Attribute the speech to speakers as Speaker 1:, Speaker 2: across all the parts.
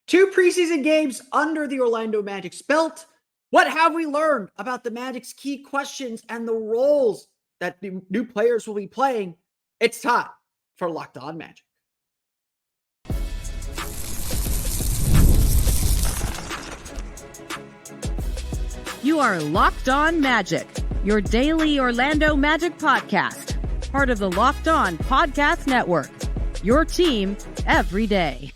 Speaker 1: 2 preseason games under the Orlando Magic's belt. What have we learned about the Magic's key questions and the roles that the new players will be playing? It's time for Locked On Magic.
Speaker 2: You are Locked On Magic, your daily Orlando Magic podcast, part of the Locked On Podcast Network, your team every day.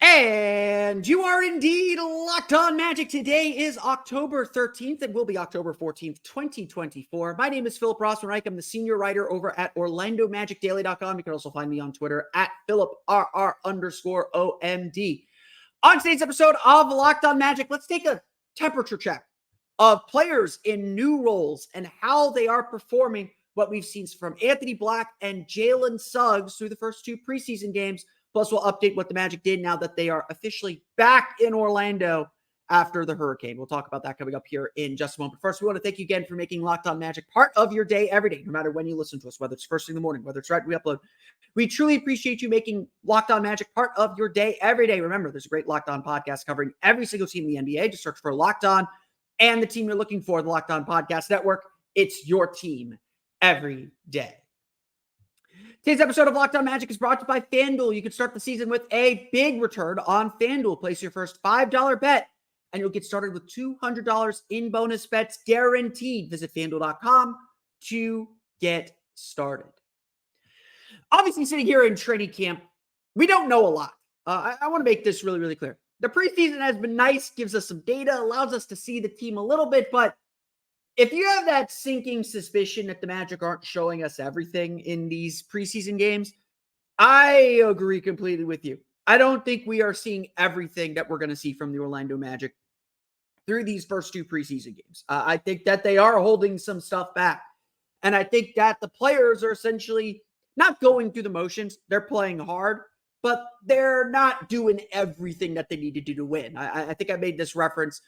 Speaker 1: And you are indeed Locked On Magic. Today is October 13th and will be October 14th, 2024. My name is Philip Rossman-Reich. I'm the senior writer over at OrlandoMagicDaily.com. You can also find me on Twitter at PhilipRR_OMD. On today's episode of Locked On Magic, let's take a temperature check of players in new roles and how they are performing, what we've seen from Anthony Black and Jalen Suggs through the first 2 preseason games. Plus, we'll update what the Magic did now that they are officially back in Orlando after the hurricane. We'll talk about that coming up here in just a moment. First, we want to thank you again for making Locked On Magic part of your day every day, no matter when you listen to us, whether it's first thing in the morning, whether it's right when we upload. We truly appreciate you making Locked On Magic part of your day every day. Remember, there's a great Locked On podcast covering every single team in the NBA. Just search for Locked On and the team you're looking for, the Locked On Podcast Network. It's your team every day. Today's episode of Locked On Magic is brought to you by FanDuel. You can start the season with a big return on FanDuel. Place your first $5 bet, and you'll get started with $200 in bonus bets guaranteed. Visit FanDuel.com to get started. Obviously, sitting here in training camp, we don't know a lot. I want to make this really, really clear. The preseason has been nice, gives us some data, allows us to see the team a little bit, but if you have that sinking suspicion that the Magic aren't showing us everything in these preseason games, I agree completely with you. I don't think we are seeing everything that we're going to see from the Orlando Magic through these first 2 preseason games. I think that they are holding some stuff back. And I think that the players are essentially not going through the motions. They're playing hard, but they're not doing everything that they need to do to win. I think I made this reference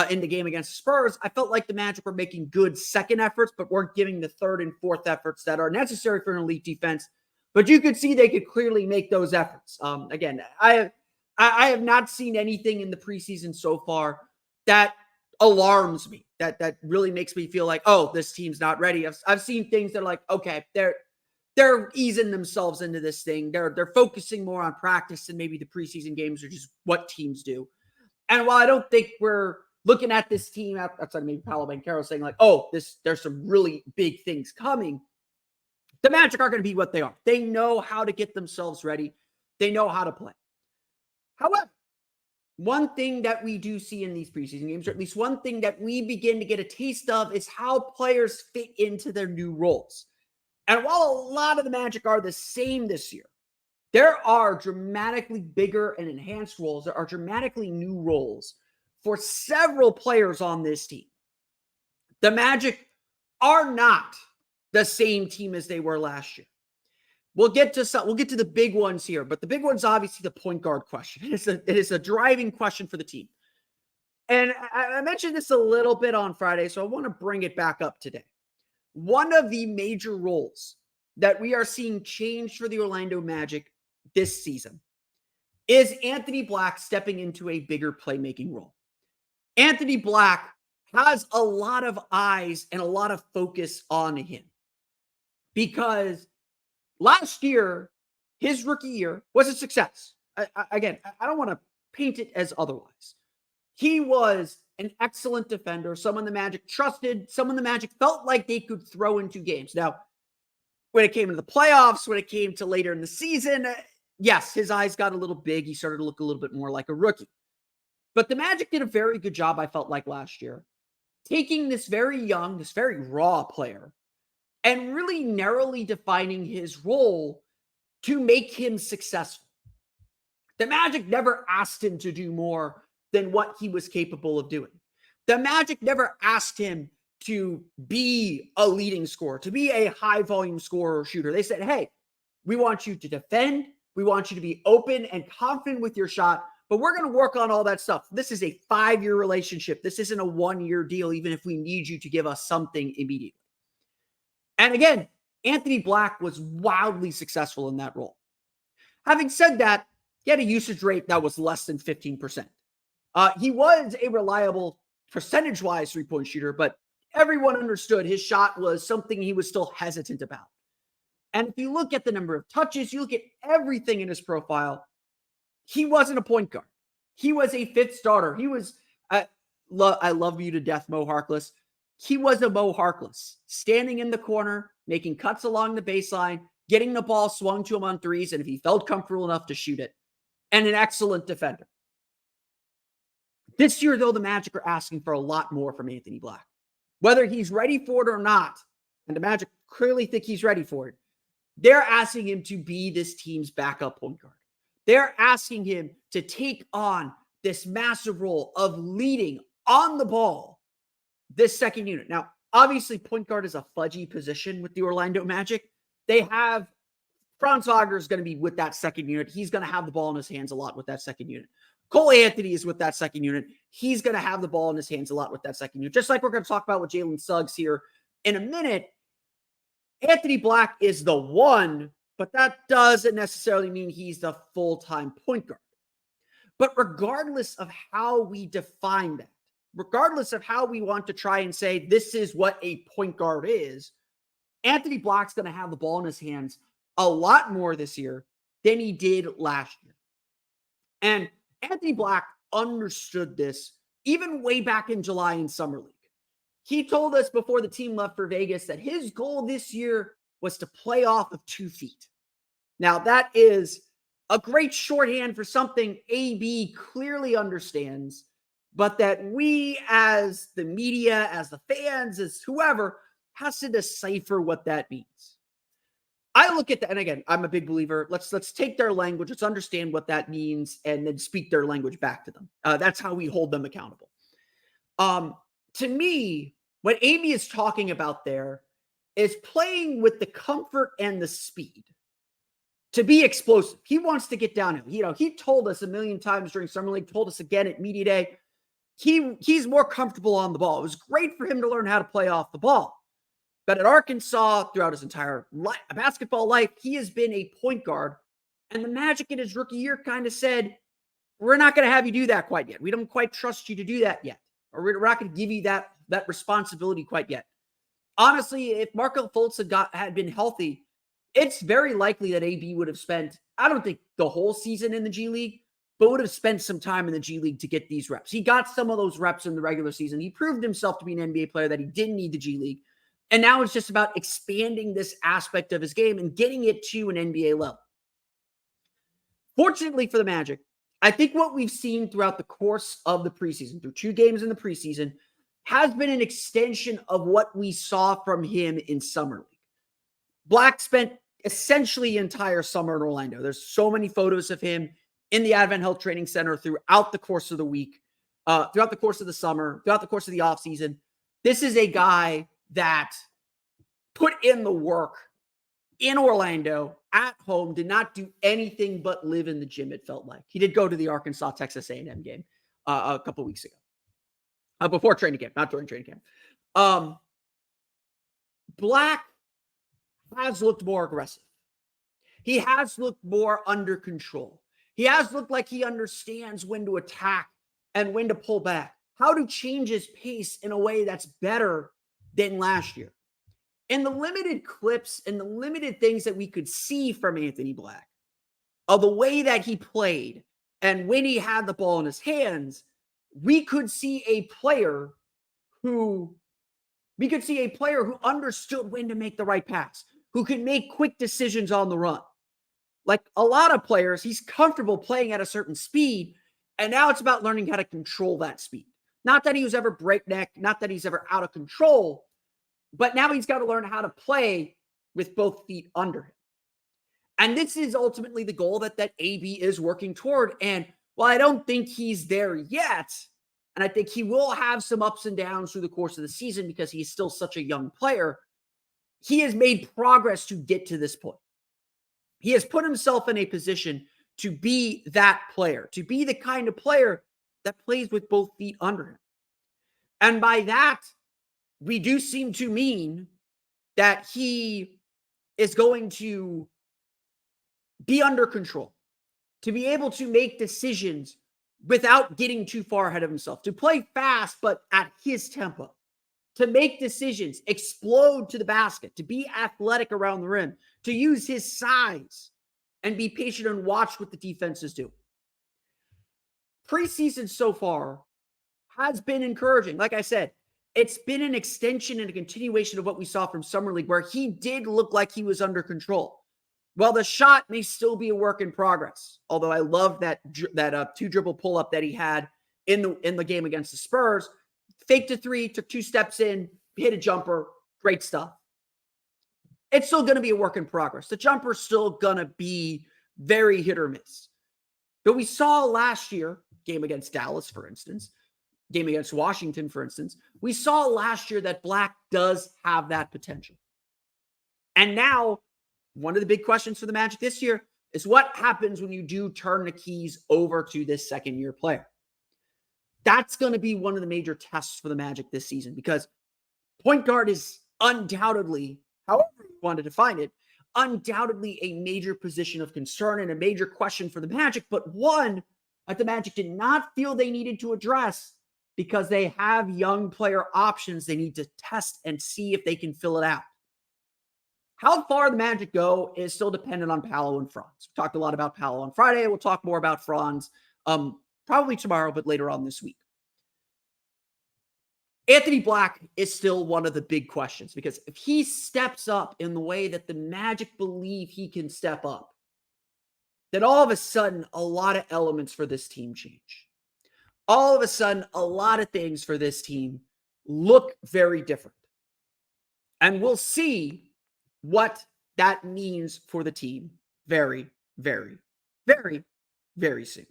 Speaker 1: in the game against Spurs. I felt like the Magic were making good second efforts, but weren't giving the third and fourth efforts that are necessary for an elite defense. But you could see they could clearly make those efforts. Again, I have not seen anything in the preseason so far that alarms me, that really makes me feel like, oh, this team's not ready. I've seen things that are like, okay, they're easing themselves into this thing. They're focusing more on practice than maybe the preseason games, which is what teams do. And while I don't think we're looking at this team outside of maybe Paolo Banchero saying like, oh, there's some really big things coming, the Magic are going to be what they are. They know how to get themselves ready. They know how to play. However, one thing that we do see in these preseason games, or at least one thing that we begin to get a taste of, is how players fit into their new roles. And while a lot of the Magic are the same this year, there are dramatically bigger and enhanced roles. There are dramatically new roles for several players on this team. The Magic are not the same team as they were last year. We'll get to the big ones here, but the big one's obviously the point guard question. It is a driving question for the team. And I mentioned this a little bit on Friday, so I want to bring it back up today. One of the major roles that we are seeing change for the Orlando Magic this season is Anthony Black stepping into a bigger playmaking role. Anthony Black has a lot of eyes and a lot of focus on him because last year, his rookie year was a success. I don't want to paint it as otherwise. He was an excellent defender, someone the Magic trusted, someone the Magic felt like they could throw into games. Now, when it came to the playoffs, when it came to later in the season, yes, his eyes got a little big. He started to look a little bit more like a rookie. But the Magic did a very good job, I felt like, last year, taking this very young, this very raw player and really narrowly defining his role to make him successful. The Magic never asked him to do more than what he was capable of doing. The Magic never asked him to be a leading scorer, to be a high-volume scorer or shooter. They said, hey, we want you to defend. We want you to be open and confident with your shot. But we're going to work on all that stuff. This is a 5-year relationship. This isn't a 1-year deal, even if we need you to give us something immediately. And again, Anthony Black was wildly successful in that role. Having said that, he had a usage rate that was less than 15%. He was a reliable percentage-wise three-point shooter, but everyone understood his shot was something he was still hesitant about. And if you look at the number of touches, you look at everything in his profile, he wasn't a point guard. He was a fifth starter. He was, I love you to death, Mo Harkless. He was a Mo Harkless, standing in the corner, making cuts along the baseline, getting the ball swung to him on threes, and if he felt comfortable enough to shoot it, and an excellent defender. This year, though, the Magic are asking for a lot more from Anthony Black. Whether he's ready for it or not, and the Magic clearly think he's ready for it, they're asking him to be this team's backup point guard. They're asking him to take on this massive role of leading on the ball this second unit. Now, obviously, point guard is a fudgy position with the Orlando Magic. They have Franz Wagner is going to be with that second unit. He's going to have the ball in his hands a lot with that second unit. Cole Anthony is with that second unit. He's going to have the ball in his hands a lot with that second unit. Just like we're going to talk about with Jalen Suggs here in a minute, Anthony Black is the one, but that doesn't necessarily mean he's the full-time point guard. But regardless of how we define that, regardless of how we want to try and say this is what a point guard is, Anthony Black's going to have the ball in his hands a lot more this year than he did last year. And Anthony Black understood this even way back in July in Summer League. He told us before the team left for Vegas that his goal this year was to play off of 2 feet. Now, that is a great shorthand for something AB clearly understands, but that we as the media, as the fans, as whoever, has to decipher what that means. I look at that, and again, I'm a big believer. Let's take their language, let's understand what that means, and then speak their language back to them. That's how we hold them accountable. To me, what AB is talking about there is playing with the comfort and the speed to be explosive. He wants to get down. He told us a million times during Summer League, told us again at Media Day, he's more comfortable on the ball. It was great for him to learn how to play off the ball. But at Arkansas, throughout his entire basketball life, he has been a point guard. And the Magic in his rookie year kind of said, we're not going to have you do that quite yet. We don't quite trust you to do that yet. Or we're not going to give you that responsibility quite yet. Honestly, if Markelle Fultz had been healthy, it's very likely that AB would have spent, I don't think the whole season in the G League, but would have spent some time in the G League to get these reps. He got some of those reps in the regular season. He proved himself to be an NBA player, that he didn't need the G League. And now it's just about expanding this aspect of his game and getting it to an NBA level. Fortunately for the Magic, I think what we've seen throughout the course of the preseason, through 2 games in the preseason, has been an extension of what we saw from him in Summer League. Black spent essentially the entire summer in Orlando. There's so many photos of him in the Advent Health Training Center throughout the course of the week, throughout the course of the summer, throughout the course of the offseason. This is a guy that put in the work in Orlando, at home, did not do anything but live in the gym, it felt like. He did go to the Arkansas-Texas A&M game a couple weeks ago. Before training camp, not during training camp. Black has looked more aggressive. He has looked more under control. He has looked like he understands when to attack and when to pull back, how to change his pace in a way that's better than last year. And the limited clips and the limited things that we could see from Anthony Black, of the way that he played and when he had the ball in his hands, we could see a player who understood when to make the right pass, who could make quick decisions on the run. Like a lot of players, he's comfortable playing at a certain speed, and now it's about learning how to control that speed. Not that he was ever breakneck, not that he's ever out of control, but now he's got to learn how to play with both feet under him. And this is ultimately the goal that AB is working toward. And while I don't think he's there yet, and I think he will have some ups and downs through the course of the season because he's still such a young player, he has made progress to get to this point. He has put himself in a position to be that player, to be the kind of player that plays with both feet under him. And by that, we do seem to mean that he is going to be under control, to be able to make decisions without getting too far ahead of himself, to play fast, but at his tempo, to make decisions, explode to the basket, to be athletic around the rim, to use his size and be patient and watch what the defenses do. Preseason so far has been encouraging. Like I said, it's been an extension and a continuation of what we saw from Summer League, where he did look like he was under control. Well, the shot may still be a work in progress, although I love that two dribble pull up that he had in the game against the Spurs. Faked a three, took 2 steps in, hit a jumper. Great stuff. It's still going to be a work in progress. The jumper's still going to be very hit or miss. But we saw last year, game against Dallas, for instance, game against Washington, for instance, we saw last year that Black does have that potential. And now, one of the big questions for the Magic this year is what happens when you do turn the keys over to this second-year player. That's going to be one of the major tests for the Magic this season, because point guard is undoubtedly, however you want to define it, undoubtedly a major position of concern and a major question for the Magic, but one that the Magic did not feel they needed to address because they have young player options they need to test and see if they can fill it out. How far the Magic go is still dependent on Paolo and Franz. We talked a lot about Paolo on Friday. We'll talk more about Franz probably tomorrow, but later on this week. Anthony Black is still one of the big questions, because if he steps up in the way that the Magic believe he can step up, then all of a sudden, a lot of elements for this team change. All of a sudden, a lot of things for this team look very different. And we'll see what that means for the team very, very, very, very soon.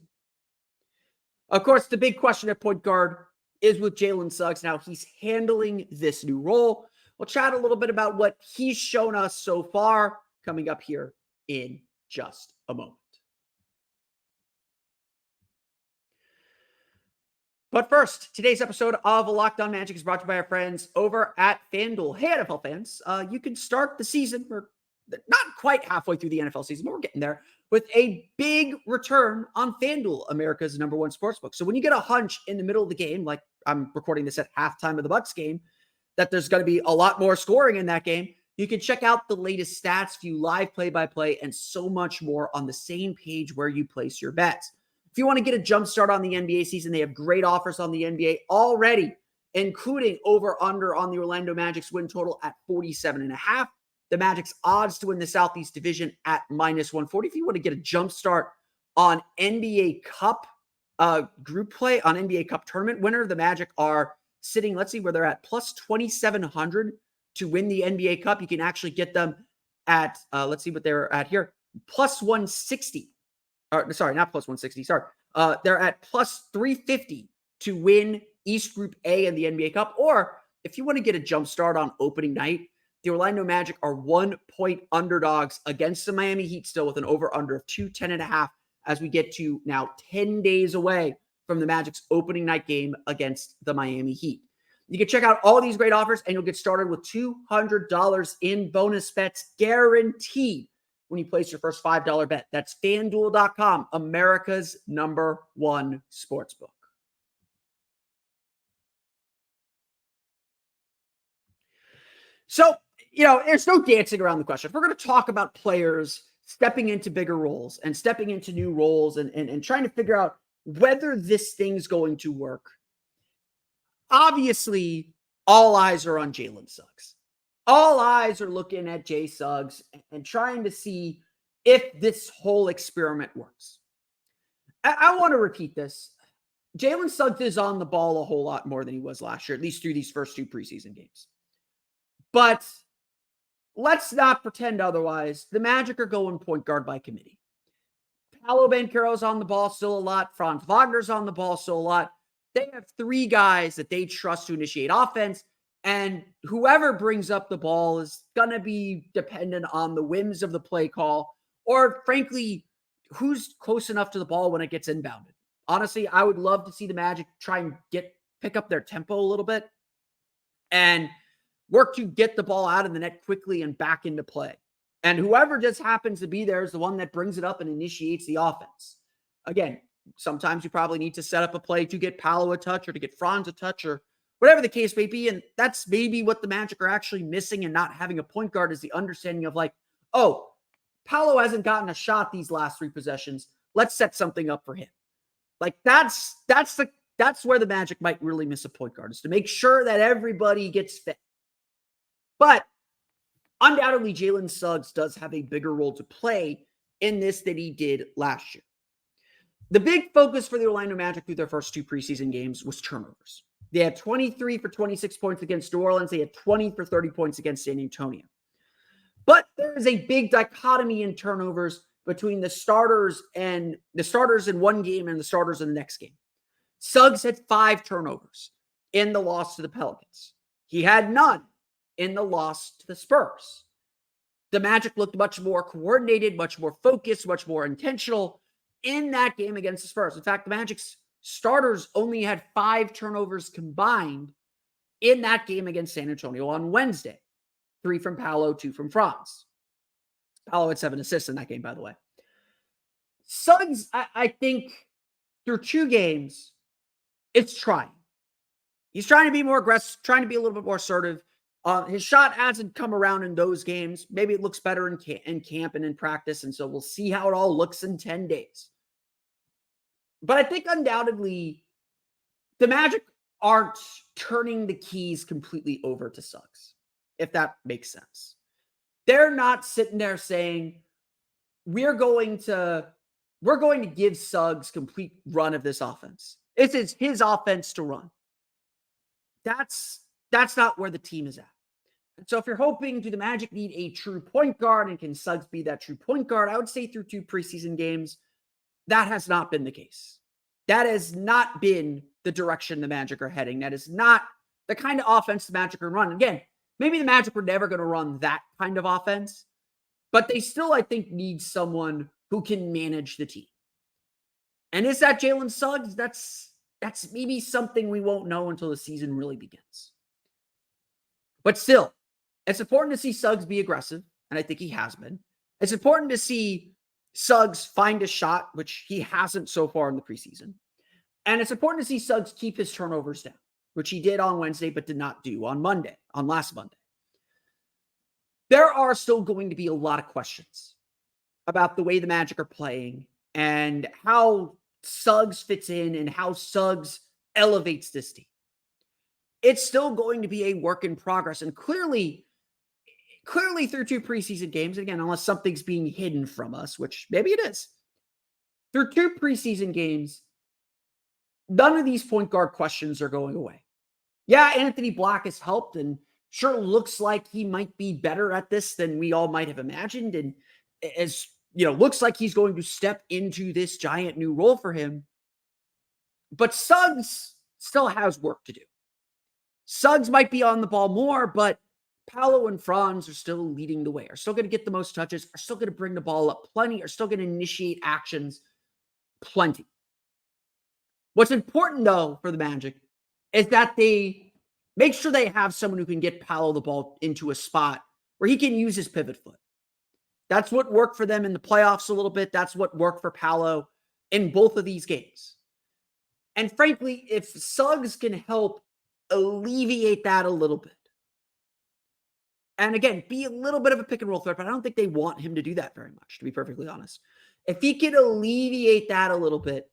Speaker 1: Of course, the big question at point guard is with Jalen Suggs. Now he's handling this new role. We'll chat a little bit about what he's shown us so far coming up here in just a moment. But first, today's episode of Locked On Magic is brought to you by our friends over at FanDuel. Hey, NFL fans, you can start the season. We're not quite halfway through the NFL season, but we're getting there, with a big return on FanDuel, America's #1 sportsbook. So when you get a hunch in the middle of the game, like I'm recording this at halftime of the Bucks game, that there's going to be a lot more scoring in that game, you can check out the latest stats, view live play-by-play, and so much more on the same page where you place your bets. If you want to get a jump start on the NBA season, they have great offers on the NBA already, including over-under on the Orlando Magic's win total at 47.5. The Magic's odds to win the Southeast Division at -140. If you want to get a jump start on NBA Cup group play, on NBA Cup tournament winner, the Magic are sitting, let's see where they're at, plus 2,700 to win the NBA Cup. You can actually get them at, let's see what they're at here, plus 160. Sorry, not plus 160. Sorry. They're at plus 350 to win East Group A in the NBA Cup. Or if you want to get a jump start on opening night, the Orlando Magic are 1-point underdogs against the Miami Heat still, with an over-under of 210.5 as we get to now 10 days away from the Magic's opening night game against the Miami Heat. You can check out all these great offers, and you'll get started with $200 in bonus bets guaranteed when you place your first $5 bet. That's FanDuel.com, America's #1 sportsbook. So, there's no dancing around the question. If we're going to talk about players stepping into bigger roles and stepping into new roles and trying to figure out whether this thing's going to work, obviously, all eyes are on Jalen Suggs. All eyes are looking at Jay Suggs and trying to see if this whole experiment works. I want to repeat this. Jalen Suggs is on the ball a whole lot more than he was last year, at least through these first 2 preseason games. But let's not pretend otherwise. The Magic are going point guard by committee. Paolo Banchero's on the ball still a lot. Franz Wagner's on the ball still a lot. They have 3 guys that they trust to initiate offense. And whoever brings up the ball is going to be dependent on the whims of the play call, or frankly, who's close enough to the ball when it gets inbounded. Honestly, I would love to see the Magic try and pick up their tempo a little bit and work to get the ball out of the net quickly and back into play. And whoever just happens to be there is the one that brings it up and initiates the offense. Again, sometimes you probably need to set up a play to get Paolo a touch or to get Franz a touch or whatever the case may be. And that's maybe what the Magic are actually missing and not having a point guard is the understanding of like, oh, Paolo hasn't gotten a shot these last 3 possessions. Let's set something up for him. Like that's where the Magic might really miss a point guard, is to make sure that everybody gets fit. But undoubtedly, Jalen Suggs does have a bigger role to play in this than he did last year. The big focus for the Orlando Magic through their first 2 preseason games was turnovers. They had 23 for 26 points against New Orleans. They had 20 for 30 points against San Antonio. But there is a big dichotomy in turnovers between the starters in one game and the starters in the next game. Suggs had 5 turnovers in the loss to the Pelicans. He had none in the loss to the Spurs. The Magic looked much more coordinated, much more focused, much more intentional in that game against the Spurs. In fact, the Magic's starters only had 5 turnovers combined in that game against San Antonio on Wednesday. 3 from Paolo, 2 from Franz. Paolo had 7 assists in that game, by the way. Suggs, I think, through 2 games, it's trying. He's trying to be more aggressive, trying to be a little bit more assertive. His shot hasn't come around in those games. Maybe it looks better in camp and in practice, and so we'll see how it all looks in 10 days. But I think undoubtedly the Magic aren't turning the keys completely over to Suggs, if that makes sense. They're not sitting there saying, we're going to give Suggs complete run of this offense. This is his offense to run. That's not where the team is at. And so if you're hoping, do the Magic need a true point guard, and can Suggs be that true point guard? I would say through 2 preseason games, that has not been the case. That has not been the direction the Magic are heading. That is not the kind of offense the Magic are running. Again, maybe the Magic were never going to run that kind of offense, but they still, I think, need someone who can manage the team. And is that Jalen Suggs? That's maybe something we won't know until the season really begins. But still, it's important to see Suggs be aggressive, and I think he has been. It's important to see Suggs find a shot, which he hasn't so far in the preseason. And it's important to see Suggs keep his turnovers down, which he did on Wednesday, but did not do on last Monday. There are still going to be a lot of questions about the way the Magic are playing and how Suggs fits in and how Suggs elevates this team. It's still going to be a work in progress. And clearly through 2 preseason games, again, unless something's being hidden from us, which maybe it is, through 2 preseason games, none of these point guard questions are going away. Yeah, Anthony Black has helped and sure looks like he might be better at this than we all might have imagined. And as looks like he's going to step into this giant new role for him. But Suggs still has work to do. Suggs might be on the ball more, but Paolo and Franz are still leading the way, are still going to get the most touches, are still going to bring the ball up plenty, are still going to initiate actions plenty. What's important, though, for the Magic is that they make sure they have someone who can get Paolo the ball into a spot where he can use his pivot foot. That's what worked for them in the playoffs a little bit. That's what worked for Paolo in both of these games. And frankly, if Suggs can help alleviate that a little bit, and again, be a little bit of a pick and roll threat, but I don't think they want him to do that very much, to be perfectly honest. If he can alleviate that a little bit,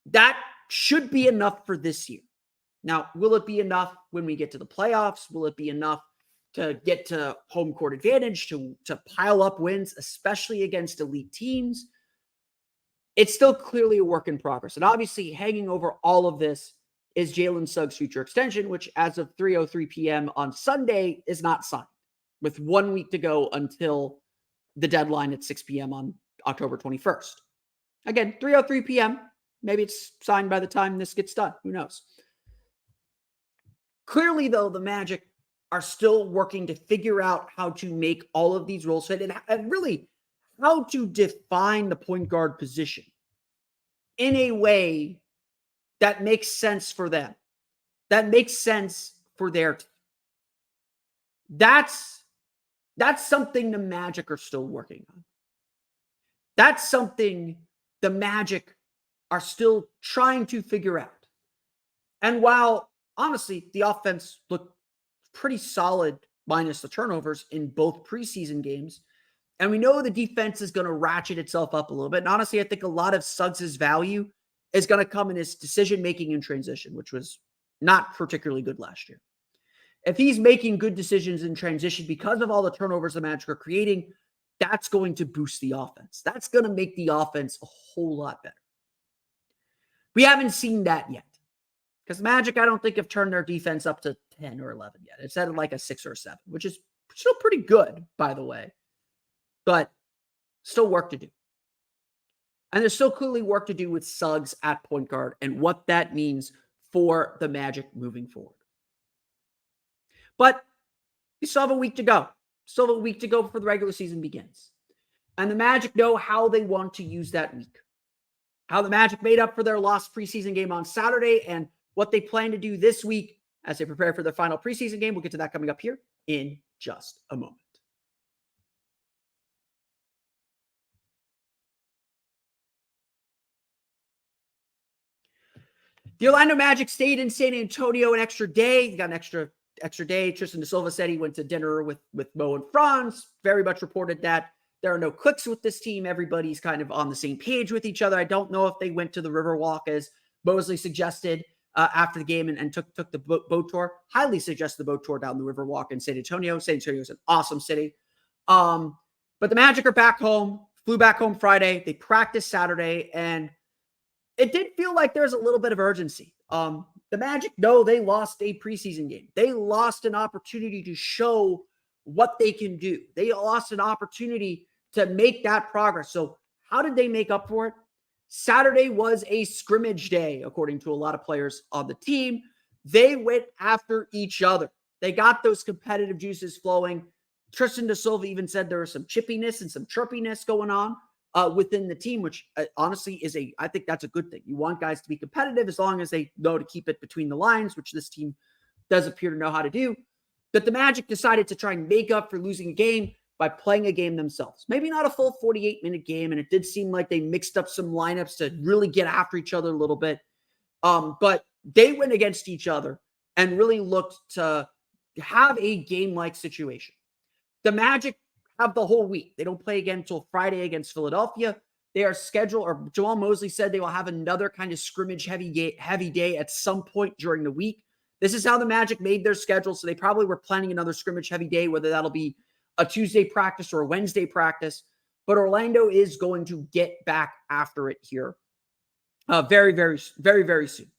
Speaker 1: that should be enough for this year. Now, will it be enough when we get to the playoffs? Will it be enough to get to home court advantage, to pile up wins, especially against elite teams? It's still clearly a work in progress. And obviously, hanging over all of this is Jalen Suggs' future extension, which as of 3:03 p.m. on Sunday is not signed, with 1 week to go until the deadline at 6 p.m. on October 21st. Again, 3:03 p.m. Maybe it's signed by the time this gets done. Who knows? Clearly, though, the Magic are still working to figure out how to make all of these roles fit and really how to define the point guard position in a way that makes sense for them, that makes sense for their team. That's something the Magic are still working on. That's something the Magic are still trying to figure out. And while, honestly, the offense looked pretty solid minus the turnovers in both preseason games, and we know the defense is going to ratchet itself up a little bit. And honestly, I think a lot of Suggs' value is going to come in his decision-making in transition, which was not particularly good last year. If he's making good decisions in transition because of all the turnovers the Magic are creating, that's going to boost the offense. That's going to make the offense a whole lot better. We haven't seen that yet. Because Magic, I don't think, have turned their defense up to 10 or 11 yet. It's at like a 6 or 7, which is still pretty good, by the way. But still work to do. And there's still clearly work to do with Suggs at point guard and what that means for the Magic moving forward. But you still have a week to go. Still have a week to go before the regular season begins. And the Magic know how they want to use that week. How the Magic made up for their lost preseason game on Saturday and what they plan to do this week as they prepare for their final preseason game. We'll get to that coming up here in just a moment. The Orlando Magic stayed in San Antonio an extra day. They got an extra day. Tristan da Silva said he went to dinner with Mo and Franz. Very much reported that there are no clicks with this team. Everybody's kind of on the same page with each other. I don't know if they went to the Riverwalk as Mosley suggested after the game and took the boat tour. Highly suggest the boat tour down the Riverwalk in San Antonio. San Antonio is an awesome city. But the Magic are back home, flew back home Friday. They practiced Saturday, and it did feel like there's a little bit of urgency. The Magic know they lost a preseason game. They lost an opportunity to show what they can do. They lost an opportunity to make that progress. So how did they make up for it? Saturday was a scrimmage day, according to a lot of players on the team. They went after each other. They got those competitive juices flowing. Tristan da Silva even said there was some chippiness and some chirpiness going on within the team, which honestly I think that's a good thing. You want guys to be competitive as long as they know to keep it between the lines, which this team does appear to know how to do. But the Magic decided to try and make up for losing a game by playing a game themselves. Maybe not a full 48-minute game, and it did seem like they mixed up some lineups to really get after each other a little bit. But they went against each other and really looked to have a game-like situation. The Magic have the whole week. They don't play again until Friday against Philadelphia. They are scheduled, or Jamal Mosley said they will have another kind of scrimmage heavy day at some point during the week. This is how the Magic made their schedule, so they probably were planning another scrimmage heavy day, whether that'll be a Tuesday practice or a Wednesday practice. But Orlando is going to get back after it here very, very, very, very soon.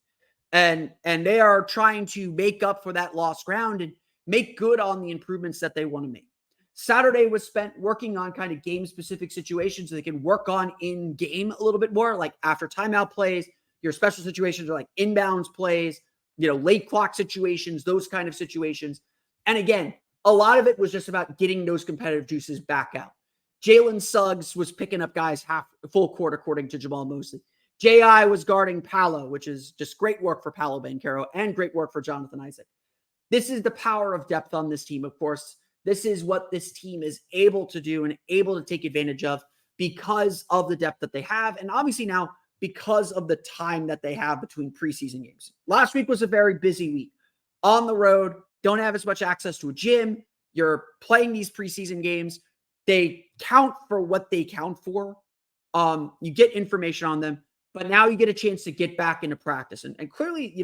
Speaker 1: And they are trying to make up for that lost ground and make good on the improvements that they want to make. Saturday was spent working on kind of game-specific situations so they can work on in-game a little bit more, like after timeout plays, your special situations are like inbounds plays, late clock situations, those kind of situations. And again, a lot of it was just about getting those competitive juices back out. Jalen Suggs was picking up guys full court, according to Jamal Mosley. J.I. was guarding Paolo, which is just great work for Paolo Banchero and great work for Jonathan Isaac. This is the power of depth on this team, of course. This is what this team is able to do and able to take advantage of because of the depth that they have. And obviously now because of the time that they have between preseason games. Last week was a very busy week. On the road, don't have as much access to a gym. You're playing these preseason games. They count for what they count for. You get information on them, but now you get a chance to get back into practice. And clearly,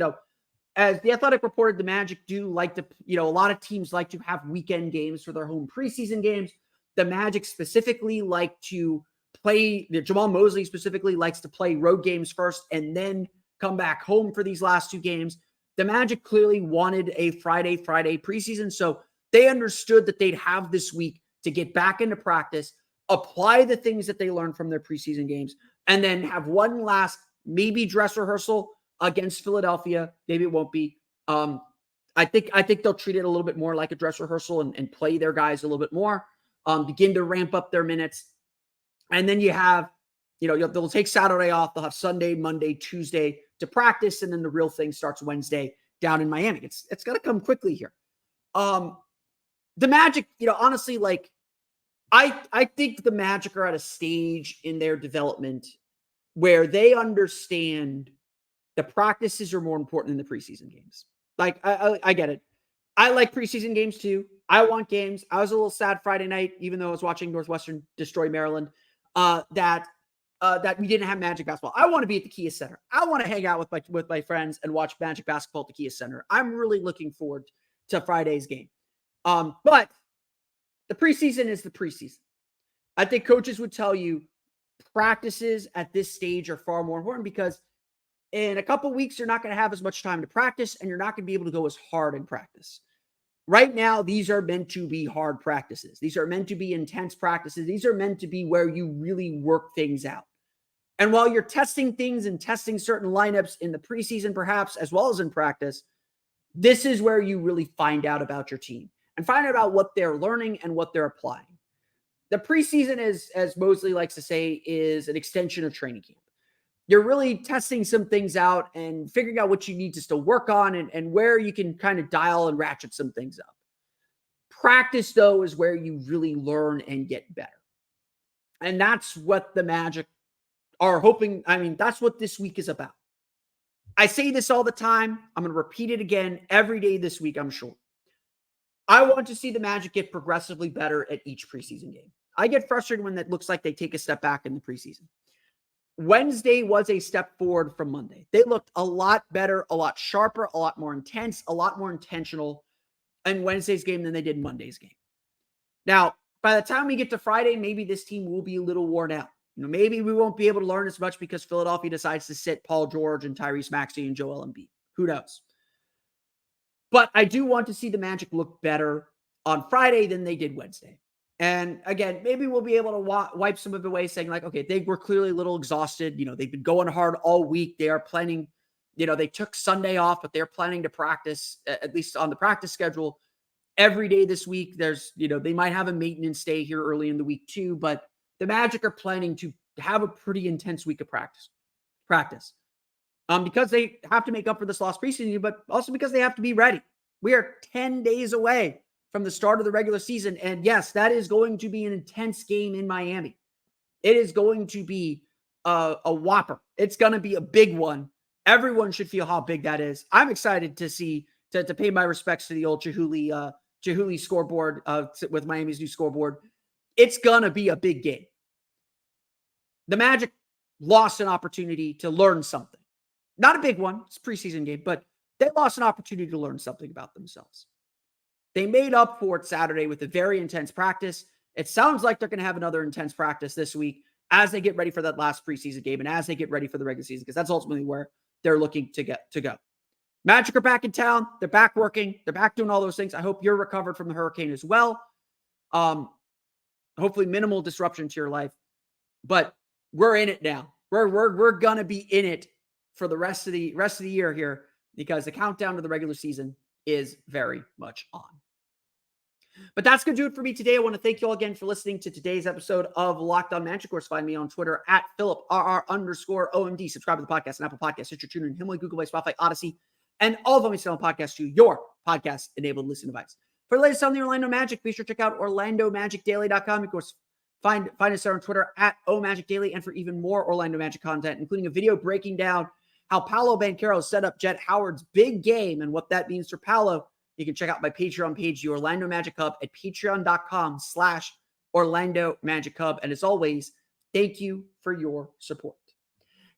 Speaker 1: as The Athletic reported, the Magic do like to, a lot of teams like to have weekend games for their home preseason games. The Magic specifically like to play, Jamal Mosley specifically likes to play road games first and then come back home for these last two games. The Magic clearly wanted a Friday preseason, so they understood that they'd have this week to get back into practice, apply the things that they learned from their preseason games, and then have one last maybe dress rehearsal against Philadelphia. Maybe it won't be. I think they'll treat it a little bit more like a dress rehearsal and play their guys a little bit more, begin to ramp up their minutes. And then you have, they'll take Saturday off. They'll have Sunday, Monday, Tuesday to practice. And then the real thing starts Wednesday down in Miami. It's got to come quickly here. The Magic, honestly, I think the Magic are at a stage in their development where they understand the practices are more important than the preseason games. Like, I get it. I like preseason games too. I want games. I was a little sad Friday night, even though I was watching Northwestern destroy Maryland, that we didn't have Magic basketball. I want to be at the Kia Center. I want to hang out with my friends and watch Magic basketball at the Kia Center. I'm really looking forward to Friday's game. But the preseason is the preseason. I think coaches would tell you practices at this stage are far more important because in a couple weeks, you're not going to have as much time to practice and you're not going to be able to go as hard in practice. Right now, these are meant to be hard practices. These are meant to be intense practices. These are meant to be where you really work things out. And while you're testing things and testing certain lineups in the preseason, perhaps, as well as in practice, this is where you really find out about your team and find out about what they're learning and what they're applying. The preseason is, as Mosley likes to say, is an extension of training camp. You're really testing some things out and figuring out what you need to still work on and where you can kind of dial and ratchet some things up. Practice, though, is where you really learn and get better. And that's what the Magic are hoping. I mean, that's what this week is about. I say this all the time. I'm going to repeat it again every day this week, I'm sure. I want to see the Magic get progressively better at each preseason game. I get frustrated when it looks like they take a step back in the preseason. Wednesday was a step forward from Monday. They looked a lot better, a lot sharper, a lot more intense, a lot more intentional in Wednesday's game than they did Monday's game. Now, by the time we get to Friday, maybe this team will be a little worn out. Maybe we won't be able to learn as much because Philadelphia decides to sit Paul George and Tyrese Maxey and Joel Embiid. Who knows? But I do want to see the Magic look better on Friday than they did Wednesday. And again, maybe we'll be able to wipe some of it away saying like, okay, they were clearly a little exhausted. They've been going hard all week. They are planning, they took Sunday off, but they're planning to practice, at least on the practice schedule, every day this week. There's, they might have a maintenance day here early in the week too, but the Magic are planning to have a pretty intense week of practice. Because they have to make up for this lost preseason, but also because they have to be ready. We are 10 days away from the start of the regular season. And yes, that is going to be an intense game in Miami. It is going to be a whopper. It's going to be a big one. Everyone should feel how big that is. I'm excited to see, to pay my respects to the old Chihuly scoreboard with Miami's new scoreboard. It's going to be a big game. The Magic lost an opportunity to learn something. Not a big one. It's a preseason game, but they lost an opportunity to learn something about themselves. They made up for it Saturday with a very intense practice. It sounds like they're going to have another intense practice this week as they get ready for that last preseason game and as they get ready for the regular season, because that's ultimately where they're looking to go. Magic are back in town. They're back working. They're back doing all those things. I hope you're recovered from the hurricane as well. Hopefully minimal disruption to your life, but we're in it now. We're going to be in it for the rest of the year here because the countdown to the regular season is very much on. But that's going to do it for me today. I want to thank you all again for listening to today's episode of Locked On Magic. Of course, find me on Twitter at @PhilipRR_OMD. Subscribe to the podcast and Apple Podcasts, Stitcher, TuneIn, Himalaya, Google Play, Spotify, Odyssey, and all of them on podcasts to your podcast-enabled listening device. For the latest on the Orlando Magic, be sure to check out OrlandoMagicDaily.com. Of course, find us there on Twitter at OMagicDaily, and for even more Orlando Magic content, including a video breaking down how Paolo Banchero set up Jet Howard's big game and what that means for Paolo, you can check out my Patreon page, the Orlando Magic Hub, at patreon.com/Orlando Magic Hub. And as always, thank you for your support.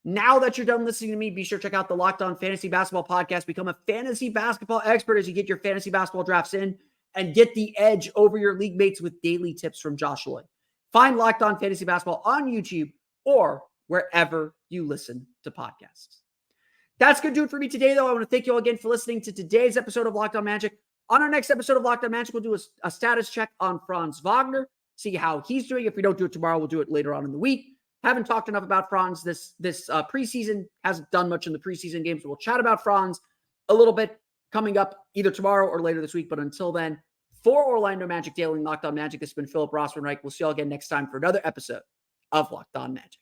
Speaker 1: Now that you're done listening to me, be sure to check out the Locked On Fantasy Basketball Podcast. Become a fantasy basketball expert as you get your fantasy basketball drafts in and get the edge over your league mates with daily tips from Josh Lloyd. Find Locked On Fantasy Basketball on YouTube or wherever you listen to podcasts. That's going to do it for me today, though. I want to thank you all again for listening to today's episode of Locked On Magic. On our next episode of Locked On Magic, we'll do a status check on Franz Wagner, see how he's doing. If we don't do it tomorrow, we'll do it later on in the week. Haven't talked enough about Franz this preseason. Hasn't done much in the preseason games. So we'll chat about Franz a little bit coming up either tomorrow or later this week. But until then, for Orlando Magic Daily and Locked On Magic, this has been Philip Rossman-Reich. We'll see you all again next time for another episode of Locked On Magic.